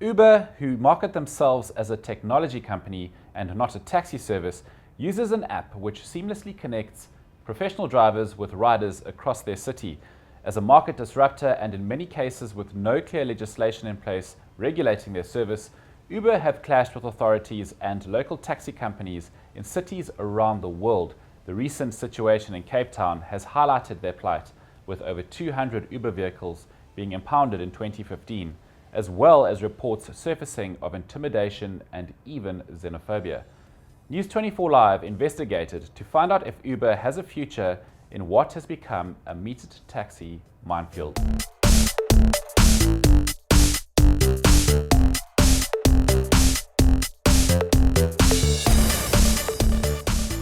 Uber, who market themselves as a technology company and not a taxi service, uses an app which seamlessly connects professional drivers with riders across their city. As a market disruptor and in many cases with no clear legislation in place regulating their service, Uber have clashed with authorities and local taxi companies in cities around the world. The recent situation in Cape Town has highlighted their plight, with over 200 Uber vehicles being impounded in 2015, as well as reports surfacing of intimidation and even xenophobia. News 24 Live investigated to find out if Uber has a future in what has become a metered taxi minefield.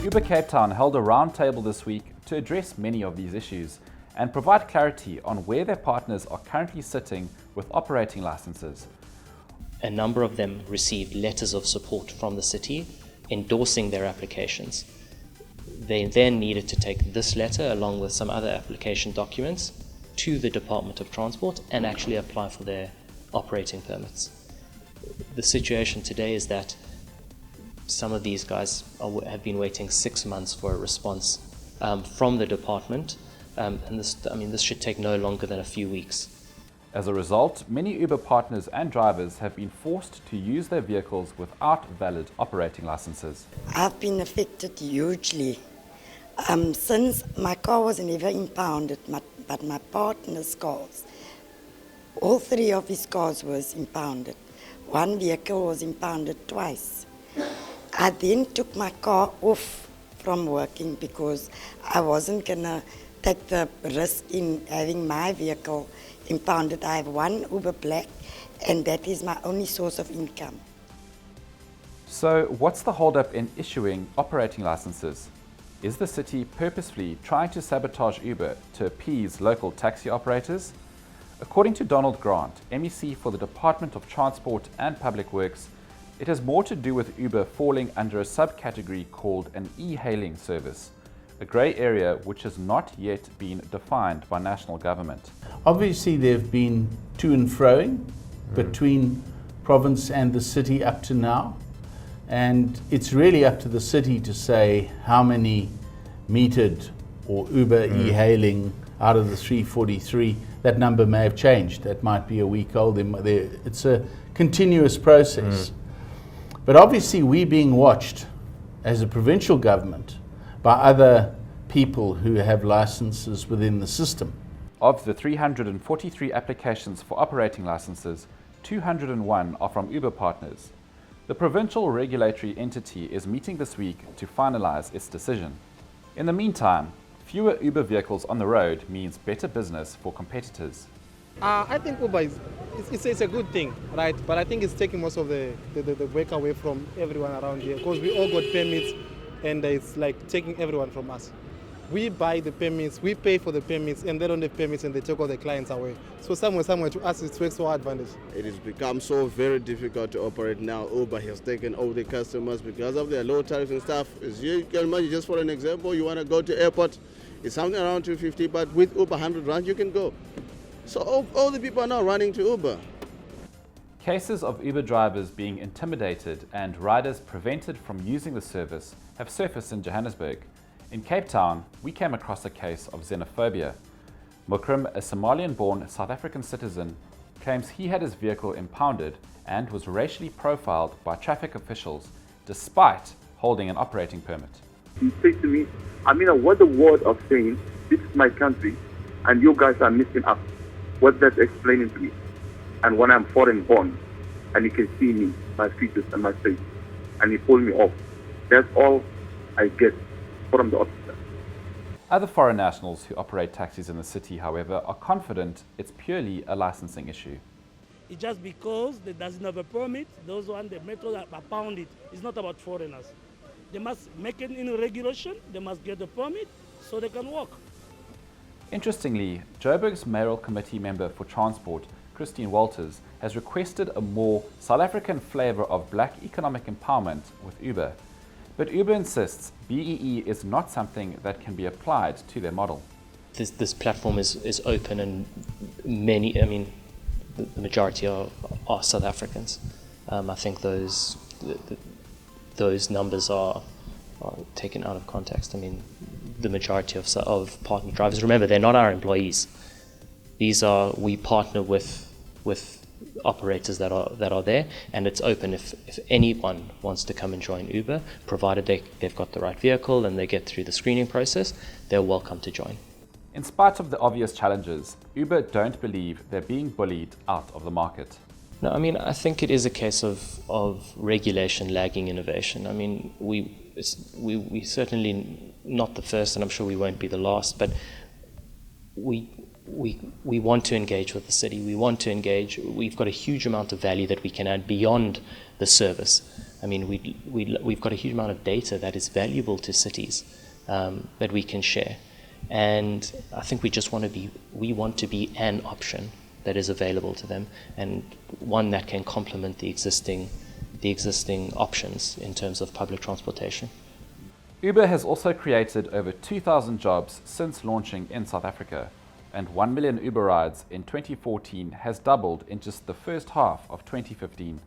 Uber Cape Town held a roundtable this week to address many of these issues and provide clarity on where their partners are currently sitting with operating licenses. A number of them received letters of support from the city endorsing their applications. They then needed to take this letter along with some other application documents to the Department of Transport and actually apply for their operating permits. The situation today is that some of these guys have been waiting 6 months for a response from the department, and this should take no longer than a few weeks. As a result, many Uber partners and drivers have been forced to use their vehicles without valid operating licenses. I've been affected hugely. Since my car was never impounded, but my partner's cars, all 3 of his cars was impounded. 1 vehicle was impounded twice. I then took my car off from working because I wasn't going to take the risk in having my vehicle impounded. I have 1 Uber Black, and that is my only source of income. So what's the holdup in issuing operating licenses? Is the city purposefully trying to sabotage Uber to appease local taxi operators? According to Donald Grant, MEC for the Department of Transport and Public Works, it has more to do with Uber falling under a subcategory called an e-hailing service, a grey area which has not yet been defined by national government. Obviously, there have been to and froing between province and the city up to now, and it's really up to the city to say how many metered or Uber e-hailing out of the 343. That number may have changed. That might be a week old. It's a continuous process. But obviously, we're being watched as a provincial government by other people who have licenses within the system. Of the 343 applications for operating licenses, 201 are from Uber partners. The provincial regulatory entity is meeting this week to finalize its decision. In the meantime, fewer Uber vehicles on the road means better business for competitors. I think Uber it's a good thing, right? But I think it's taking most of the work away from everyone around here, because we all got permits, and it's like taking everyone from us. We buy the permits, we pay for the permits, and they don't have permits, and they take all the clients away. So somewhere to us, it works to our advantage. It has become so very difficult to operate now. Uber has taken over the customers because of their low tariffs and stuff. As you can imagine, just for an example, you want to go to airport, it's something around 250, but with Uber 100 rand, you can go. So all the people are now running to Uber. Cases of Uber drivers being intimidated and riders prevented from using the service have surfaced in Johannesburg. In Cape Town, we came across a case of xenophobia. Mukrim, a Somalian-born South African citizen, claims he had his vehicle impounded and was racially profiled by traffic officials despite holding an operating permit. He said to me, what the word of saying, this is my country and you guys are messing up. What that's explaining to me. And when I'm foreign born and you can see me, my features and my face, and he pulled me off, that's all I get from the officer. Other foreign nationals who operate taxis in the city, however, are confident it's purely a licensing issue. It's just because they doesn't have a permit, those on the metro are pound it. It's not about foreigners. They must make it in regulation, they must get a permit so they can walk. Interestingly, Joburg's mayoral committee member for transport, Christine Walters, has requested a more South African flavour of black economic empowerment with Uber. But Uber insists BEE is not something that can be applied to their model. This platform is open, and the majority are South Africans. I think those numbers are taken out of context. I mean, the majority of partner drivers, remember, they're not our employees. We partner with operators that are there, and it's open if anyone wants to come and join Uber, provided they've got the right vehicle and they get through the screening process, they're welcome to join. In spite of the obvious challenges, Uber don't believe they're being bullied out of the market. No, I mean, I think it is a case of regulation lagging innovation. I mean, we certainly not the first, and I'm sure we won't be the last, but we want to engage with the city. We want to engage. We've got a huge amount of value that we can add beyond the service. I mean, we've got a huge amount of data that is valuable to cities that we can share. And I think we want to be an option that is available to them, and one that can complement the existing options in terms of public transportation. Uber has also created over 2,000 jobs since launching in South Africa, and 1 million Uber rides in 2014 has doubled in just the first half of 2015.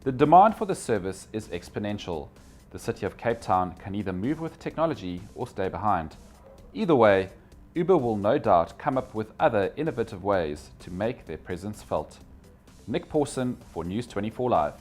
The demand for the service is exponential. The city of Cape Town can either move with technology or stay behind. Either way, Uber will no doubt come up with other innovative ways to make their presence felt. Nick Pawson for News 24 Live.